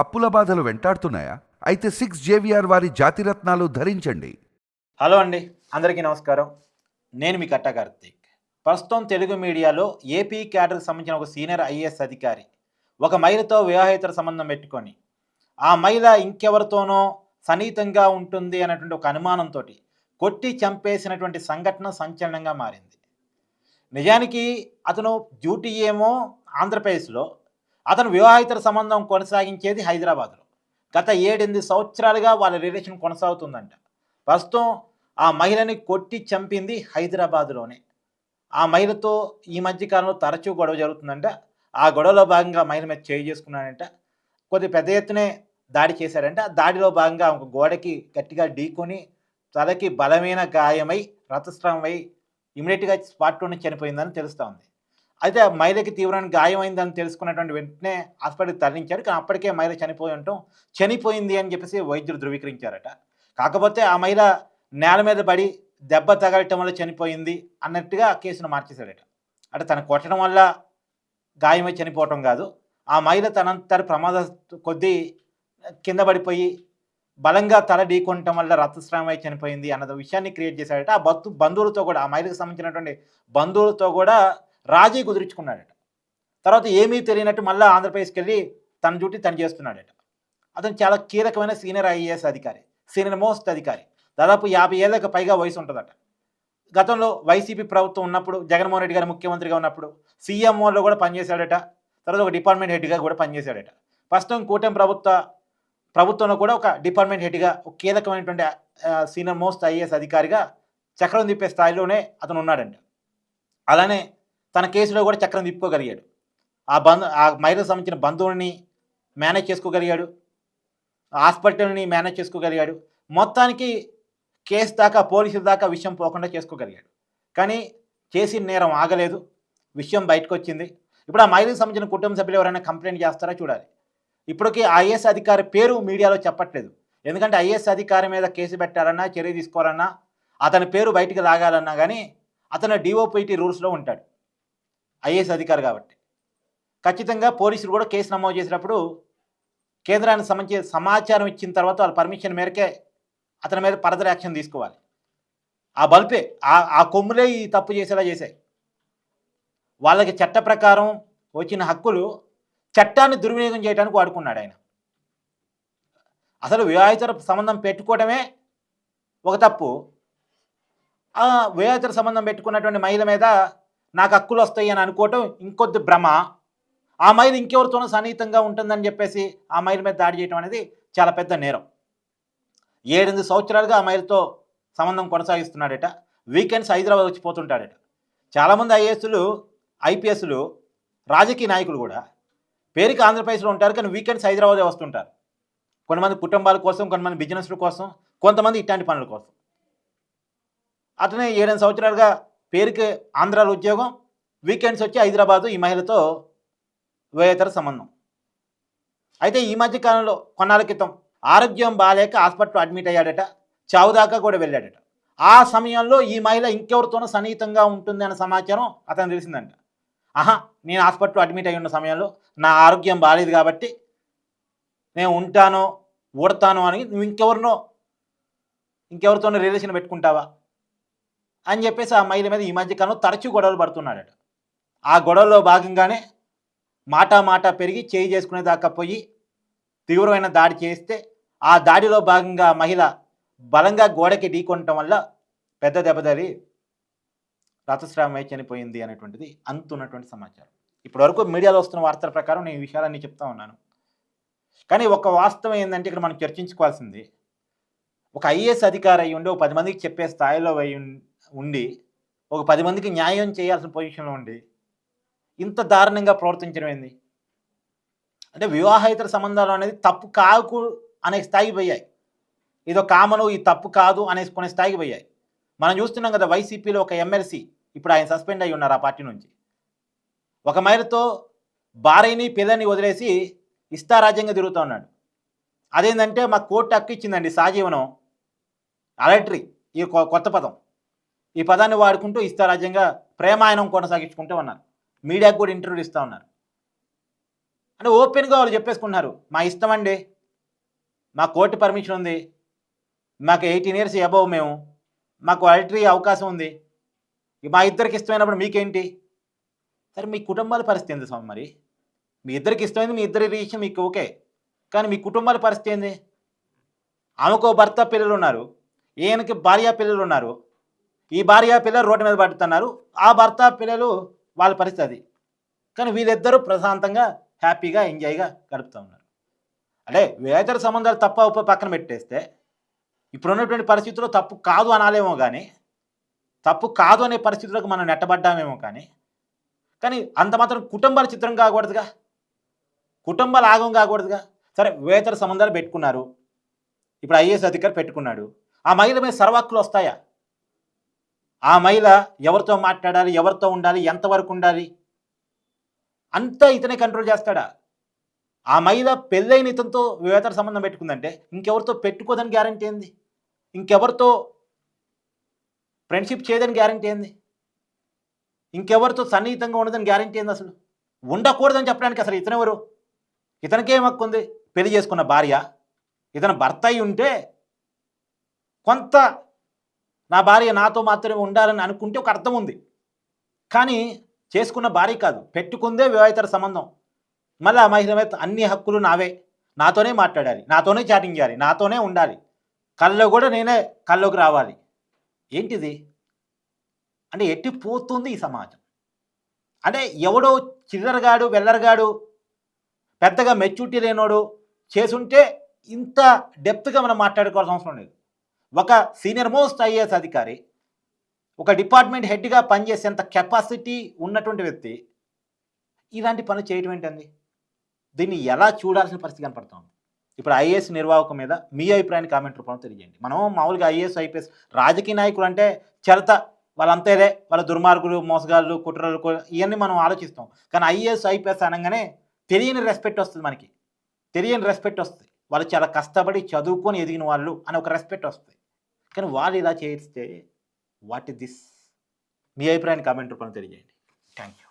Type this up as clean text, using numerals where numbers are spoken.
అప్పుల బాధలు వెంటాడుతున్నాయా? అయితే 6 JVR వారి జాతిరత్నాలు ధరించండి. హలో అండి, అందరికీ నమస్కారం. నేను మీ కట్టా కార్తీక్. ప్రస్తుతం తెలుగు మీడియాలో ఏపీ క్యాడర్కి సంబంధించిన ఒక సీనియర్ ఐఏఎస్ అధికారి ఒక మహిళతో వివాహేతర సంబంధం పెట్టుకొని ఆ మహిళ ఇంకెవరితోనో సన్నిహితంగా ఉంటుంది అనేటువంటి ఒక అనుమానంతో కొట్టి చంపేసినటువంటి సంఘటన సంచలనంగా మారింది. నిజానికి అతను డ్యూటీ ఏమో ఆంధ్రప్రదేశ్లో, అతను వివాహేతర సంబంధం కొనసాగించేది హైదరాబాద్లో. గత 7-8 సంవత్సరాలుగా వాళ్ళ రిలేషన్ కొనసాగుతుందంట. ప్రస్తుతం ఆ మహిళని కొట్టి చంపింది హైదరాబాద్లోనే. ఆ మహిళతో ఈ మధ్య కాలంలో తరచూ గొడవ జరుగుతుందంట. ఆ గొడవలో భాగంగా మహిళ మీద చేయి చేసుకున్నాడంట. కొద్ది పెద్ద ఎత్తునే దాడి చేశాడంట. దాడిలో భాగంగా ఒక గోడకి గట్టిగా ఢీకొని తలకి బలమైన గాయమై రక్తస్రావమై ఇమీడియట్గా స్పాట్లోనే చనిపోయిందని తెలుస్తూ ఉంది. అయితే ఆ మహిళకి తీవ్రమైన గాయమైందని తెలుసుకున్నటువంటి వెంటనే హాస్పిటల్కి తరలించాడు. కానీ అప్పటికే మహిళ చనిపోయింది అని చెప్పేసి వైద్యులు ధృవీకరించారట. కాకపోతే ఆ మహిళ నేల మీద పడి దెబ్బ తగలటం వల్ల చనిపోయింది అన్నట్టుగా కేసును మార్చేశాడట. అంటే తను కొట్టడం వల్ల గాయమై చనిపోవటం కాదు, ఆ మహిళ తనంతటి ప్రమాద కొద్దీ కింద పడిపోయి బలంగా తల ఢీకొనటం వల్ల రక్తస్రావమై చనిపోయింది అన్న విషయాన్ని క్రియేట్ చేశాడట. ఆ బంధువులతో కూడా, ఆ మహిళకు సంబంధించినటువంటి బంధువులతో కూడా రాజీ కుదుర్చుకున్నాడట. తర్వాత ఏమీ తెలియనట్టు మళ్ళీ ఆంధ్రప్రదేశ్కి వెళ్ళి తన డ్యూటీ తను చేస్తున్నాడట. అతను చాలా కీలకమైన సీనియర్ ఐఏఎస్ అధికారి, సీనియర్ మోస్ట్ అధికారి. దాదాపు 50 ఏళ్ళకి పైగా వయసు ఉంటుందట. గతంలో వైసీపీ ప్రభుత్వం ఉన్నప్పుడు, జగన్మోహన్ రెడ్డి గారు ముఖ్యమంత్రిగా ఉన్నప్పుడు సీఎంఓలో కూడా పనిచేశాడట. తర్వాత ఒక డిపార్ట్మెంట్ హెడ్గా కూడా పనిచేశాడట. ప్రస్తుతం కూటమి ప్రభుత్వంలో కూడా ఒక డిపార్ట్మెంట్ హెడ్గా, ఒక కీలకమైనటువంటి సీనియర్ మోస్ట్ ఐఏఎస్ అధికారిగా చక్రం తిప్పే స్థాయిలోనే అతను ఉన్నాడంట. అలానే తన కేసులో కూడా చక్రం తిప్పుకోగలిగాడు. ఆ మహిళకు సంబంధించిన బంధువుల్ని మేనేజ్ చేసుకోగలిగాడు, హాస్పిటల్ని మేనేజ్ చేసుకోగలిగాడు. మొత్తానికి కేసు దాకా, పోలీసుల దాకా విషయం పోకుండా చేసుకోగలిగాడు. కానీ చేసిన నేరం ఆగలేదు, విషయం బయటకు వచ్చింది. ఇప్పుడు ఆ మహిళకు సంబంధించిన కుటుంబ సభ్యులు ఎవరైనా కంప్లైంట్ చేస్తారా చూడాలి. ఇప్పటికీ ఐఏఎస్ అధికారి పేరు మీడియాలో చెప్పట్లేదు. ఎందుకంటే ఐఏఎస్ అధికారి మీద కేసు పెట్టాలన్నా, చర్య తీసుకోవాలన్నా, అతని పేరు బయటికి లాగాలన్నా కానీ అతను డిఓపిటి రూల్స్లో ఉంటాడు, ఐఏఎస్ అధికారి కాబట్టి. ఖచ్చితంగా పోలీసులు కూడా కేసు నమోదు చేసినప్పుడు కేంద్రానికి సంబంధించి సమాచారం ఇచ్చిన తర్వాత వాళ్ళ పర్మిషన్ మేరకే అతని మీద ఫర్దర్ యాక్షన్ తీసుకోవాలి. ఆ బల్పే, ఆ కొమ్ములే ఈ తప్పు చేసేలా చేశాయి. వాళ్ళకి చట్ట ప్రకారం వచ్చిన హక్కులు చట్టాన్ని దుర్వినియోగం చేయడానికి వాడుకున్నాడు ఆయన. అసలు వివాహేతర సంబంధం పెట్టుకోవడమే ఒక తప్పు. ఆ వివాహేతర సంబంధం పెట్టుకున్నటువంటి మహిళ మీద నాకు హక్కులు వస్తాయి అని అనుకోవటం ఇంకొద్ది భ్రమ. ఆ మహిళ ఇంకెవరితోనూ సన్నిహితంగా ఉంటుందని చెప్పేసి ఆ మహిళ మీద దాడి చేయడం అనేది చాలా పెద్ద నేరం. 7-8 సంవత్సరాలుగా ఆ మహిళతో సంబంధం కొనసాగిస్తున్నాడట. వీకెండ్స్ హైదరాబాద్ వచ్చి పోతుంటాడట. చాలామంది ఐఏఎస్లు, ఐపీఎస్లు, రాజకీయ నాయకులు కూడా పేరుకి ఆంధ్రప్రదేశ్లో ఉంటారు, కానీ వీకెండ్స్ హైదరాబాదే వస్తుంటారు. కొంతమంది కుటుంబాల కోసం, కొంతమంది బిజినెస్ల కోసం, కొంతమంది ఇట్లాంటి పనుల కోసం. అతనే 7-8 సంవత్సరాలుగా పేరుకి ఆంధ్రాలో ఉద్యోగం, వీకెండ్స్ వచ్చి హైదరాబాదు ఈ మహిళతో వివాహేతర సంబంధం. అయితే ఈ మధ్య కాలంలో కొన్నాళ్ళ క్రితం ఆరోగ్యం బాగాలేక హాస్పిటల్లో అడ్మిట్ అయ్యాడట. చావు దాకా కూడా వెళ్ళాడట. ఆ సమయంలో ఈ మహిళ ఇంకెవరితోనో సన్నిహితంగా ఉంటుంది అన్న సమాచారం అతను తెలిసిందంట. నేను హాస్పిటల్లో అడ్మిట్ అయ్యి ఉన్న సమయంలో నా ఆరోగ్యం బాగాలేదు కాబట్టి నేను ఉంటానో ఊడతానో అని నువ్వు ఇంకెవరితోనో రిలేషన్ పెట్టుకుంటావా అని చెప్పేసి ఆ మహిళ మీద ఈ మధ్య కాలంలో తరచూ గొడవలు పడుతున్నాడట. ఆ గొడవలో భాగంగానే మాట పెరిగి చేయి చేసుకునే దాకా పోయి తీవ్రమైన దాడి చేస్తే, ఆ దాడిలో భాగంగా మహిళ బలంగా గోడకి ఢీకొనటం వల్ల పెద్ద దెబ్బతగిలి రక్తస్రావమై చనిపోయింది అనేటువంటిది అంతున్నటువంటి సమాచారం. ఇప్పటివరకు మీడియాలో వస్తున్న వార్తల ప్రకారం నేను ఈ విషయాలన్నీ చెప్తా ఉన్నాను. కానీ ఒక వాస్తవం ఏంటంటే ఇక్కడ మనం చర్చించుకోవాల్సింది, ఒక ఐఏఎస్ అధికారి అయి ఉండి ఒక 10 మందికి చెప్పే స్థాయిలో ఉండి ఒక 10 మందికి న్యాయం చేయాల్సిన పొజిషన్లో ఉండి ఇంత దారుణంగా ప్రవర్తించడం ఏంది? అంటే వివాహేతర సంబంధాలు అనేది తప్పు కాకు అనే స్థాయికి పోయాయి. ఇదో కామను, ఈ తప్పు కాదు అనేసుకునే స్థాయికి పోయాయి. మనం చూస్తున్నాం కదా, వైసీపీలో ఒక ఎమ్మెల్సీ ఇప్పుడు ఆయన సస్పెండ్ అయ్యి ఉన్నారు ఆ పార్టీ నుంచి. ఒక మహిళతో భార్యని పిల్లని వదిలేసి ఇష్టారాజ్యంగా తిరుగుతూ ఉన్నాడు. అదేంటంటే మా కోర్టు హక్కు ఇచ్చిందండి సహజీవనం, అలట్రీ, ఈ కొత్త పదం. ఈ పదాన్ని వాడుకుంటూ ఇష్టారాజ్యంగా ప్రేమాయణం కొనసాగించుకుంటూ ఉన్నారు. మీడియాకు కూడా ఇంటర్వ్యూ ఇస్తూ ఉన్నారు. అంటే ఓపెన్గా వాళ్ళు చెప్పేసుకుంటున్నారు, మా ఇష్టం అండి, మా కోర్టు పర్మిషన్ ఉంది, మాకు 18 ఇయర్స్ అబోవ్ మేము, మాకు వాలంటరీ అవకాశం ఉంది, మా ఇద్దరికి ఇష్టమైనప్పుడు మీకేంటి? సరే మీ కుటుంబాల పరిస్థితి ఏంది స్వామి? మరి మీ ఇద్దరికి ఇష్టమైంది, మీ ఇద్దరి రీషన్ మీకు ఓకే, కానీ మీ కుటుంబాల పరిస్థితి ఏంది? ఆమెకో భర్త పిల్లలు ఉన్నారు, ఈయనకి భార్య పిల్లలు ఉన్నారు, ఈ భార్య పిల్లలు రోడ్డు మీద పడుతున్నారు, ఆ భర్త పిల్లలు వాళ్ళ పరిస్థితి అది. కానీ వీళ్ళిద్దరూ ప్రశాంతంగా హ్యాపీగా ఎంజాయ్గా గడుపుతూ ఉన్నారు. అంటే వేతర సంబంధాలు తప్ప ఉప్పు పక్కన పెట్టేస్తే ఇప్పుడు ఉన్నటువంటి పరిస్థితుల్లో తప్పు కాదు అనాలేమో కానీ, తప్పు కాదు అనే పరిస్థితులకు మనం నెట్టబడ్డామేమో కానీ, కానీ అంత మాత్రం కుటుంబాల చిత్రం కాకూడదుగా, కుటుంబాల ఆగం కాకూడదుగా. సరే వేతర సంబంధాలు పెట్టుకున్నారు, ఇప్పుడు ఐఏఎస్ అధికారి పెట్టుకున్నాడు, ఆ మహిళ మీద సర్వహక్కులు వస్తాయా? ఆ మహిళ ఎవరితో మాట్లాడాలి, ఎవరితో ఉండాలి, ఎంతవరకు ఉండాలి అంతా ఇతనే కంట్రోల్ చేస్తాడా? ఆ మహిళ పెళ్ళైన ఇతనితో వేతర సంబంధం పెట్టుకుందంటే ఇంకెవరితో పెట్టుకోదని గ్యారంటీ ఏంది? ఇంకెవరితో ఫ్రెండ్షిప్ చేయదని గ్యారంటీ ఏంది? ఇంకెవరితో సన్నిహితంగా ఉండదని గ్యారంటీ ఏంది? అసలు ఉండకూడదని చెప్పడానికి అసలు ఇతనెవరు? ఇతనికేం హక్కు ఉంది? పెళ్లి చేసుకున్న భార్య, ఇతను భర్త అయి ఉంటే కొంత నా భార్య నాతో మాత్రమే ఉండాలని అనుకుంటే ఒక అర్థం ఉంది. కానీ చేసుకున్న భార్య కాదు, పెట్టుకుందే వివాహితర సంబంధం. మళ్ళీ ఆ మహిళ మీద అన్ని హక్కులు నావే, నాతోనే మాట్లాడాలి, నాతోనే చాటింగ్ చేయాలి, నాతోనే ఉండాలి, కల్లో కూడా నేనే కల్లోకి రావాలి. ఏంటిది? అంటే ఎట్టి పోతుంది ఈ సమాజం. అంటే ఎవడో చిల్లరగాడు, వెల్లరగాడు, పెద్దగా మెచ్యూరిటీ లేనోడు చేసుంటే ఇంత డెప్త్గా మనం మాట్లాడుకోవాల్సిన అవసరం లేదు. ఒక సీనియర్ మోస్ట్ ఐఏఎస్ అధికారి, ఒక డిపార్ట్మెంట్ హెడ్గా పనిచేసేంత కెపాసిటీ ఉన్నటువంటి వ్యక్తి ఇలాంటి పనులు చేయటం ఏంటండి? దీన్ని ఎలా చూడాల్సిన పరిస్థితి కనపడుతుంది. ఇప్పుడు ఐఏఎస్ నిర్వాహకం మీద మీ అభిప్రాయాన్ని కామెంట్ రూపంలో తెలియజేయండి. మనం మామూలుగా ఐఏఎస్ ఐపీఎస్ రాజకీయ నాయకులు అంటే చెరత, వాళ్ళంతేలే, వాళ్ళ దుర్మార్గులు, మోసగాళ్ళు, కుట్రలు ఇవన్నీ మనం ఆలోచిస్తాం. కానీ ఐఏఎస్ ఐపీఎస్ అనగానే తెలియని రెస్పెక్ట్ వస్తుంది, మనకి తెలియని రెస్పెక్ట్ వస్తుంది. వాళ్ళు చాలా కష్టపడి చదువుకొని ఎదిగిన వాళ్ళు అని ఒక రెస్పెక్ట్ వస్తుంది. కానీ వాళ్ళు ఇలా చేస్తే వాట్ ఇస్ దిస్? మీ అభిప్రాయాన్ని కామెంట్ రూపంలో తెలియజేయండి. Thank you.